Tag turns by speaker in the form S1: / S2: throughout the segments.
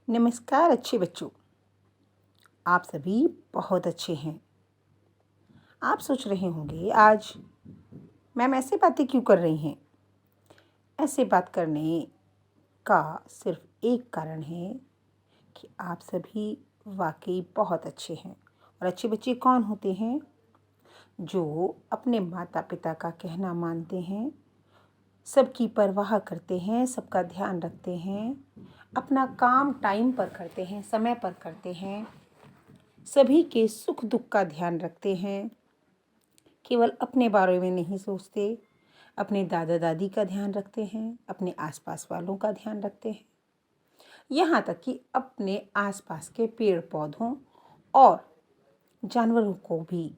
S1: नमस्कार अच्छे बच्चों। आप सभी बहुत अच्छे हैं। आप सोच रहे होंगे आज मैम ऐसे बातें क्यों कर रही हैं। ऐसे बात करने का सिर्फ एक कारण है कि आप सभी वाकई बहुत अच्छे हैं। और अच्छे बच्चे कौन होते हैं? जो अपने माता पिता का कहना मानते हैं, सबकी परवाह करते हैं, सबका ध्यान रखते हैं, अपना काम टाइम पर करते हैं, समय पर करते हैं, सभी के सुख दुख का ध्यान रखते हैं, केवल अपने बारे में नहीं सोचते, अपने दादा दादी का ध्यान रखते हैं, अपने आसपास वालों का ध्यान रखते हैं, यहाँ तक कि अपने आसपास के पेड़ पौधों और जानवरों को भी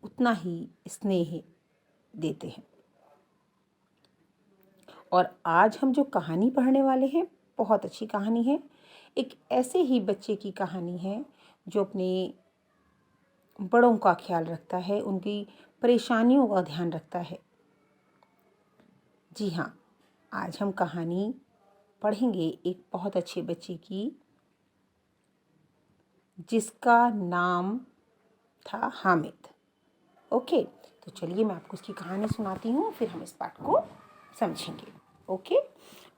S1: उतना ही स्नेह देते हैं। और आज हम जो कहानी पढ़ने वाले हैं बहुत अच्छी कहानी है। एक ऐसे ही बच्चे की कहानी है जो अपने बड़ों का ख्याल रखता है, उनकी परेशानियों का ध्यान रखता है। जी हाँ, आज हम कहानी पढ़ेंगे एक बहुत अच्छे बच्चे की, जिसका नाम था हामिद। ओके, तो चलिए मैं आपको उसकी कहानी सुनाती हूँ, फिर हम इस पाठ को समझेंगे। ओके,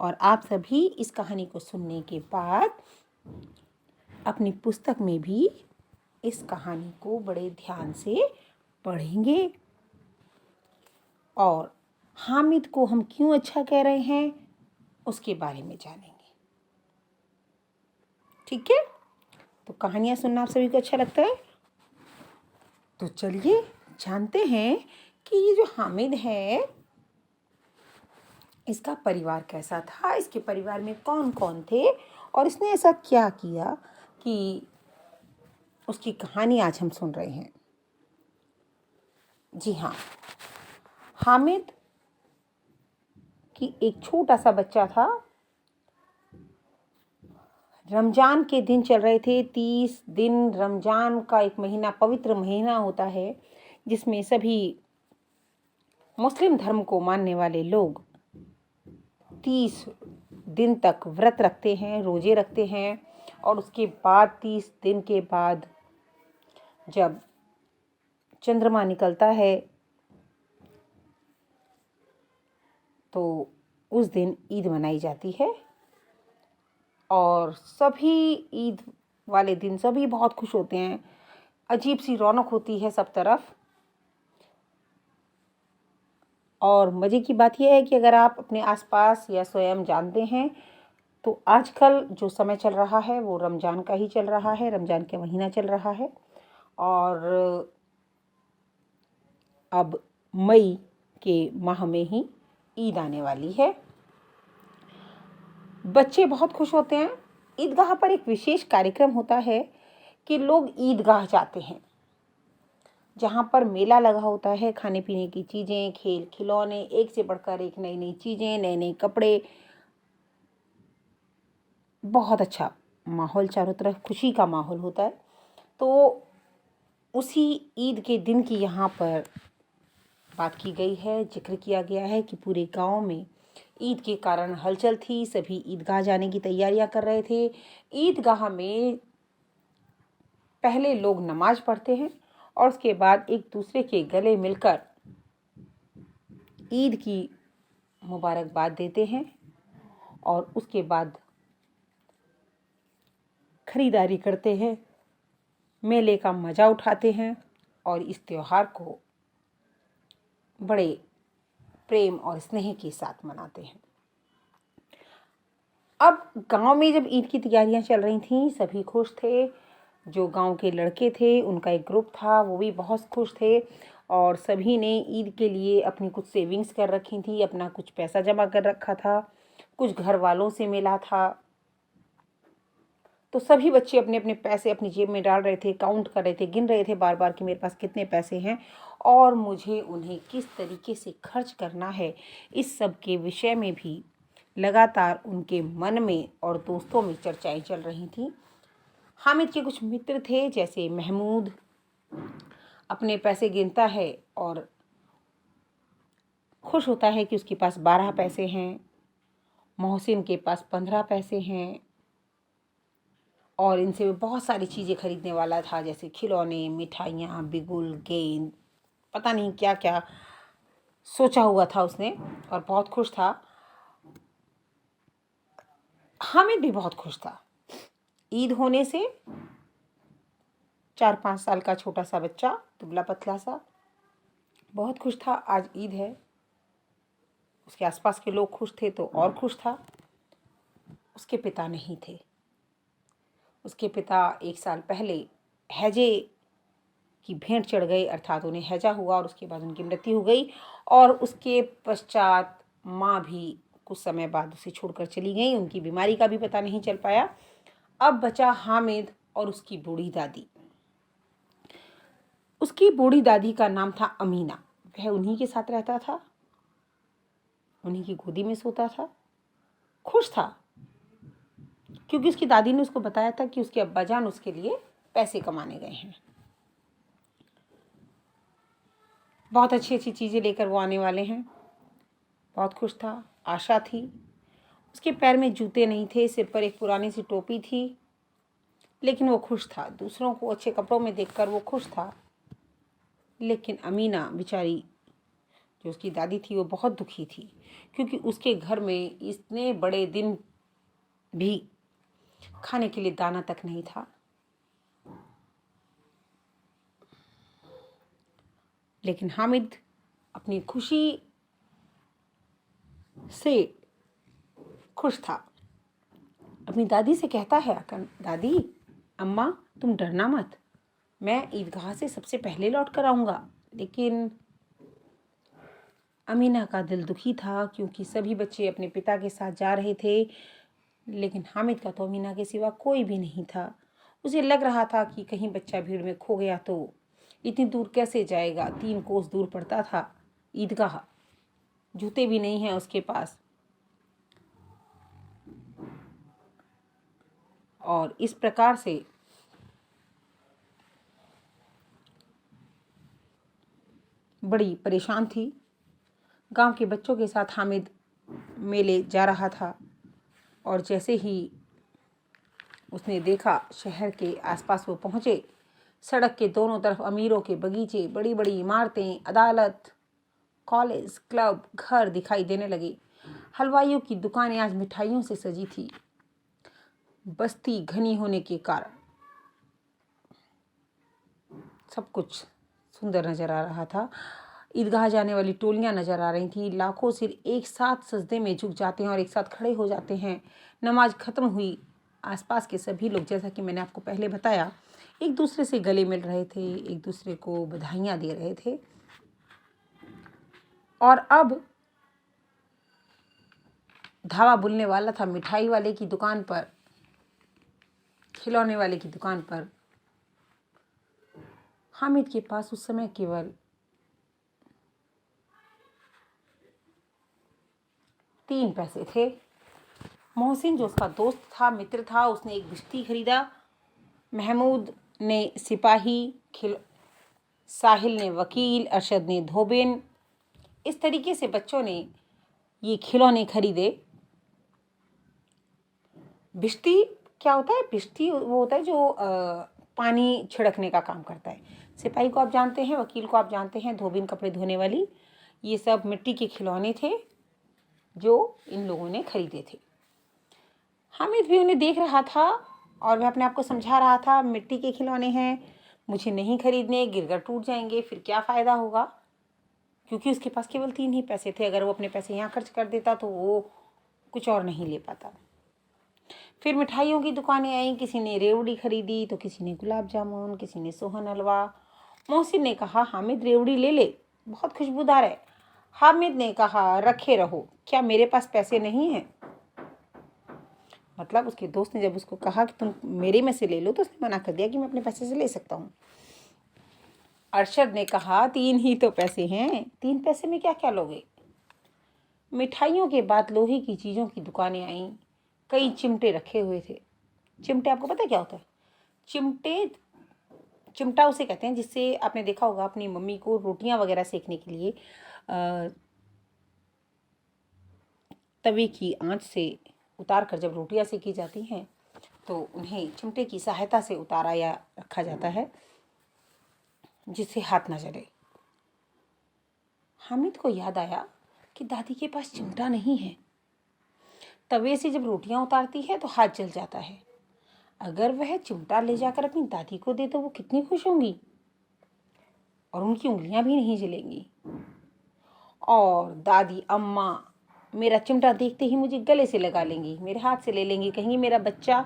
S1: और आप सभी इस कहानी को सुनने के बाद अपनी पुस्तक में भी इस कहानी को बड़े ध्यान से पढ़ेंगे और हामिद को हम क्यों अच्छा कह रहे हैं उसके बारे में जानेंगे। ठीक है, तो कहानियाँ सुनना आप सभी को अच्छा लगता है? तो चलिए जानते हैं कि ये जो हामिद है इसका परिवार कैसा था, इसके परिवार में कौन कौन थे और इसने ऐसा क्या किया कि उसकी कहानी आज हम सुन रहे हैं। जी हाँ, हामिद की एक छोटा सा बच्चा था। रमज़ान के दिन चल रहे थे, 30 दिन। रमज़ान का एक महीना, पवित्र महीना होता है जिसमें सभी मुस्लिम धर्म को मानने वाले लोग 30 दिन तक व्रत रखते हैं, रोजे रखते हैं। और उसके बाद 30 दिन के बाद जब चंद्रमा निकलता है तो उस दिन ईद मनाई जाती है। और सभी ईद वाले दिन सभी बहुत खुश होते हैं, अजीब सी रौनक होती है सब तरफ। और मज़े की बात यह है कि अगर आप अपने आसपास या स्वयं जानते हैं तो आजकल जो समय चल रहा है वो रमज़ान का ही चल रहा है, रमज़ान के महीना चल रहा है। और अब मई के माह में ही ईद आने वाली है। बच्चे बहुत खुश होते हैं। ईदगाह पर एक विशेष कार्यक्रम होता है कि लोग ईदगाह जाते हैं, जहाँ पर मेला लगा होता है, खाने पीने की चीज़ें, खेल खिलौने, एक से बढ़कर एक नई नई चीज़ें, नए नए कपड़े। बहुत अच्छा माहौल, चारों तरफ खुशी का माहौल होता है। तो उसी ईद के दिन की यहाँ पर बात की गई है, जिक्र किया गया है कि पूरे गांव में ईद के कारण हलचल थी, सभी ईदगाह जाने की तैयारियां कर रहे थे। ईदगाह में पहले लोग नमाज पढ़ते हैं और उसके बाद एक दूसरे के गले मिलकर ईद की मुबारकबाद देते हैं और उसके बाद खरीदारी करते हैं, मेले का मज़ा उठाते हैं और इस त्योहार को बड़े प्रेम और स्नेह के साथ मनाते हैं। अब गांव में जब ईद की तैयारियां चल रही थीं, सभी खुश थे। जो गांव के लड़के थे उनका एक ग्रुप था, वो भी बहुत खुश थे और सभी ने ईद के लिए अपनी कुछ सेविंग्स कर रखी थी, अपना कुछ पैसा जमा कर रखा था, कुछ घर वालों से मिला था। तो सभी बच्चे अपने अपने पैसे अपनी जेब में डाल रहे थे, काउंट कर रहे थे, गिन रहे थे बार बार कि मेरे पास कितने पैसे हैं और मुझे उन्हें किस तरीके से खर्च करना है। इस सब के विषय में भी लगातार उनके मन में और दोस्तों में चर्चाएं चल रही थीं। हामिद के कुछ मित्र थे, जैसे महमूद अपने पैसे गिनता है और खुश होता है कि उसके पास 12 पैसे हैं। मोहसिन के पास 15 पैसे हैं। और इनसे वो बहुत सारी चीज़ें खरीदने वाला था, जैसे खिलौने, मिठाइयाँ, बिगुल, गेंद, पता नहीं क्या क्या सोचा हुआ था उसने, और बहुत खुश था। हामिद भी बहुत खुश था। ईद होने से 4-5 साल का छोटा सा बच्चा, दुबला पतला सा, बहुत खुश था। आज ईद है। उसके आसपास के लोग खुश थे तो और खुश था। उसके पिता नहीं थे। उसके पिता 1 साल पहले हैजे की भेंट चढ़ गए, अर्थात उन्हें हैजा हुआ और उसके बाद उनकी मृत्यु हो गई। और उसके पश्चात माँ भी कुछ समय बाद उसे छोड़कर चली गई। उनकी बीमारी का भी पता नहीं चल पाया। अब बचा हामिद और उसकी बूढ़ी दादी। उसकी बूढ़ी दादी का नाम था अमीना। वह उन्हीं के साथ रहता था, उन्हीं की गोदी में सोता था, खुश था, क्योंकि उसकी दादी ने उसको बताया था कि उसके अब्बाजान उसके लिए पैसे कमाने गए हैं। बहुत अच्छी अच्छी चीज़ें लेकर वो आने वाले हैं। बहुत खुश था, आशा थी। उसके पैर में जूते नहीं थे, सिर पर एक पुरानी सी टोपी थी, लेकिन वो खुश था। दूसरों को अच्छे कपड़ों में देखकर वो खुश था। लेकिन अमीना बेचारी, जो उसकी दादी थी, वो बहुत दुखी थी, क्योंकि उसके घर में इतने बड़े दिन भी खाने के लिए दाना तक नहीं था। लेकिन हामिद अपनी खुशी से खुश था। अपनी दादी से कहता है आकर, दादी, अम्मा, तुम डरना मत, मैं ईदगाह से सबसे पहले लौट कर आऊँगा। लेकिन अमीना का दिल दुखी था, क्योंकि सभी बच्चे अपने पिता के साथ जा रहे थे, लेकिन हामिद का तो अमीना के सिवा कोई भी नहीं था। उसे लग रहा था कि कहीं बच्चा भीड़ में खो गया तो इतनी दूर कैसे जाएगा। 3 कोस दूर पड़ता था ईदगाह, जूते भी नहीं हैं उसके पास। और इस प्रकार से बड़ी परेशान थी। गांव के बच्चों के साथ हामिद मेले जा रहा था, और जैसे ही उसने देखा शहर के आसपास वो पहुँचे, सड़क के दोनों तरफ अमीरों के बगीचे, बड़ी बड़ी इमारतें, अदालत, कॉलेज, क्लब, घर दिखाई देने लगे। हलवाइयों की दुकानें आज मिठाइयों से सजी थी। बस्ती घनी होने के कारण सब कुछ सुंदर नजर आ रहा था। ईदगाह जाने वाली टोलियां नजर आ रही थी। लाखों सिर एक साथ सजदे में झुक जाते हैं और एक साथ खड़े हो जाते हैं। नमाज खत्म हुई। आसपास के सभी लोग, जैसा कि मैंने आपको पहले बताया, एक दूसरे से गले मिल रहे थे, एक दूसरे को बधाइयाँ दे रहे थे। और अब धावा बुनने वाला था मिठाई वाले की दुकान पर, खिलौने वाले की दुकान पर। हामिद के पास उस समय केवल 3 पैसे थे। मोहसिन, जो उसका दोस्त था, मित्र था, उसने एक बिश्ती खरीदा। महमूद ने सिपाही, साहिल ने वकील, अरशद ने धोबिन। इस तरीके से बच्चों ने ये खिलौने खरीदे। बिश्ती क्या होता है? बिश्ती वो होता है जो पानी छिड़कने का काम करता है। सिपाही को आप जानते हैं, वकील को आप जानते हैं, धोबिन कपड़े धोने वाली। ये सब मिट्टी के खिलौने थे जो इन लोगों ने खरीदे थे। हामिद भी उन्हें देख रहा था और वह अपने आप को समझा रहा था, मिट्टी के खिलौने हैं, मुझे नहीं खरीदने, गिरकर टूट जाएंगे, फिर क्या फ़ायदा होगा। क्योंकि उसके पास केवल 3 ही पैसे थे। अगर वो अपने पैसे यहाँ खर्च कर देता तो वो कुछ और नहीं ले पाता। फिर मिठाइयों की दुकानें आई। किसी ने रेवड़ी खरीदी तो किसी ने गुलाब जामुन, किसी ने सोहन हलवा। मोहसिन ने कहा, हामिद रेवड़ी ले ले, बहुत खुशबूदार है। हामिद ने कहा, रखे रहो, क्या मेरे पास पैसे नहीं हैं? मतलब उसके दोस्त ने जब उसको कहा कि तुम मेरे में से ले लो, तो उसने मना कर दिया कि मैं अपने पैसे से ले सकता हूँ। अरशद ने कहा, 3 ही तो पैसे हैं, 3 पैसे में क्या क्या लोगे? मिठाइयों के बाद लोहे की चीज़ों की दुकानें आईं। कई चिमटे रखे हुए थे। चिमटे आपको पता है क्या होता है? चिमटा उसे कहते हैं जिससे आपने देखा होगा अपनी मम्मी को रोटियां वगैरह सेकने के लिए तवे की आंच से उतार कर जब रोटियां सेकी जाती हैं तो उन्हें चिमटे की सहायता से उतारा या रखा जाता है जिससे हाथ न जले। हामिद को याद आया कि दादी के पास चिमटा नहीं है। तवे से जब रोटियां उतारती है तो हाथ जल जाता है। अगर वह चिमटा ले जाकर अपनी दादी को दे तो वो कितनी खुश होंगी और उनकी उंगलियां भी नहीं जलेंगी। और दादी अम्मा मेरा चिमटा देखते ही मुझे गले से लगा लेंगी, मेरे हाथ से ले लेंगी, कहेंगी मेरा बच्चा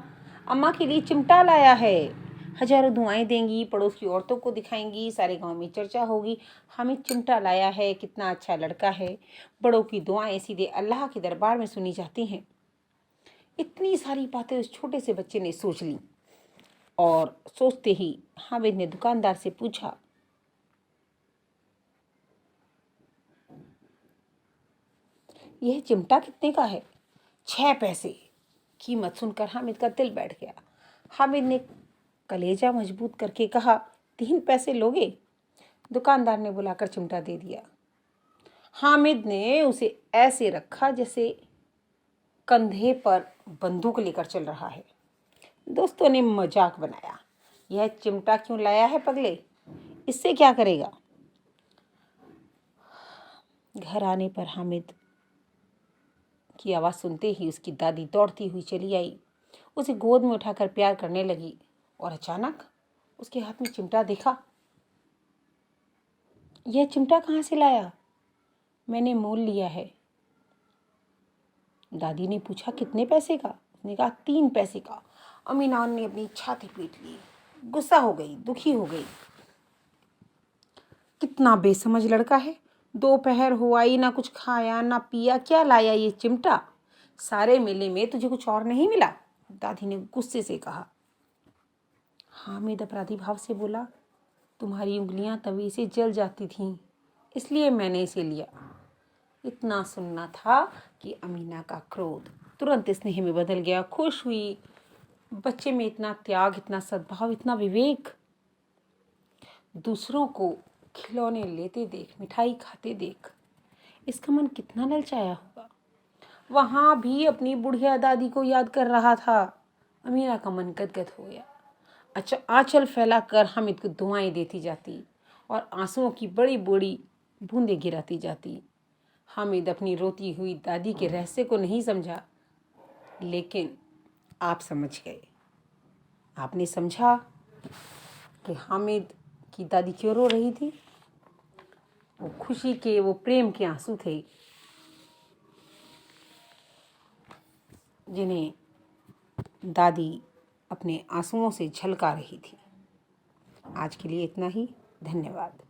S1: अम्मा के लिए चिमटा लाया है। हजारों दुआएं देंगी, पड़ोस की औरतों को दिखाएंगी, सारे गांव में चर्चा होगी, हमें चिमटा लाया है, कितना अच्छा लड़का है। बड़ों की दुआएं सीधे अल्लाह के दरबार में सुनी जाती हैं। इतनी सारी बातें उस छोटे से बच्चे ने सोच ली और सोचते ही हामिद ने दुकानदार से पूछा, यह चिमटा कितने का है? 6 पैसे। कीमत सुनकर हामिद का दिल बैठ गया। हामिद ने कलेजा मजबूत करके कहा, 3 पैसे लोगे? दुकानदार ने बुलाकर चिमटा दे दिया। हामिद ने उसे ऐसे रखा जैसे कंधे पर बंदूक लेकर चल रहा है। दोस्तों ने मजाक बनाया, यह चिमटा क्यों लाया है पगले, इससे क्या करेगा? घर आने पर हामिद की आवाज़ सुनते ही उसकी दादी दौड़ती हुई चली आई, उसे गोद में उठाकर प्यार करने लगी और अचानक उसके हाथ में चिमटा देखा। यह चिमटा कहाँ से लाया? मैंने मोल लिया है। दादी ने पूछा, कितने पैसे का? उसने कहा, 3 पैसे का। अमीनान ने अपनी छाती पीट ली, गुस्सा हो गई, दुखी हो गई। कितना बेसमझ लड़का है, दोपहर हो आई, ना कुछ खाया ना पिया, क्या लाया ये चिमटा? सारे मेले में तुझे कुछ और नहीं मिला? दादी ने गुस्से से कहा। हामिद अपराधी भाव से बोला, तुम्हारी उंगलियां तवे से जल जाती थीं, इसलिए मैंने इसे लिया। इतना सुनना था कि अमीना का क्रोध तुरंत स्नेह में बदल गया। खुश हुई, बच्चे में इतना त्याग, इतना सद्भाव, इतना विवेक। दूसरों को खिलौने लेते देख, मिठाई खाते देख इसका मन कितना ललचाया होगा। वहाँ भी अपनी बुढ़िया दादी को याद कर रहा था। अमीना का मन गदगद हो गया। अच्छा, आंचल फैलाकर हामिद को दुआएं देती जाती और आंसुओं की बड़ी बड़ी बूंदें गिराती जाती। हामिद अपनी रोती हुई दादी के रहस्य को नहीं समझा, लेकिन आप समझ गए। आपने समझा कि हामिद की दादी क्यों रो रही थी। वो खुशी के, वो प्रेम के आंसू थे जिन्हें दादी अपने आंसुओं से झलका रही थी। आज के लिए इतना ही। धन्यवाद।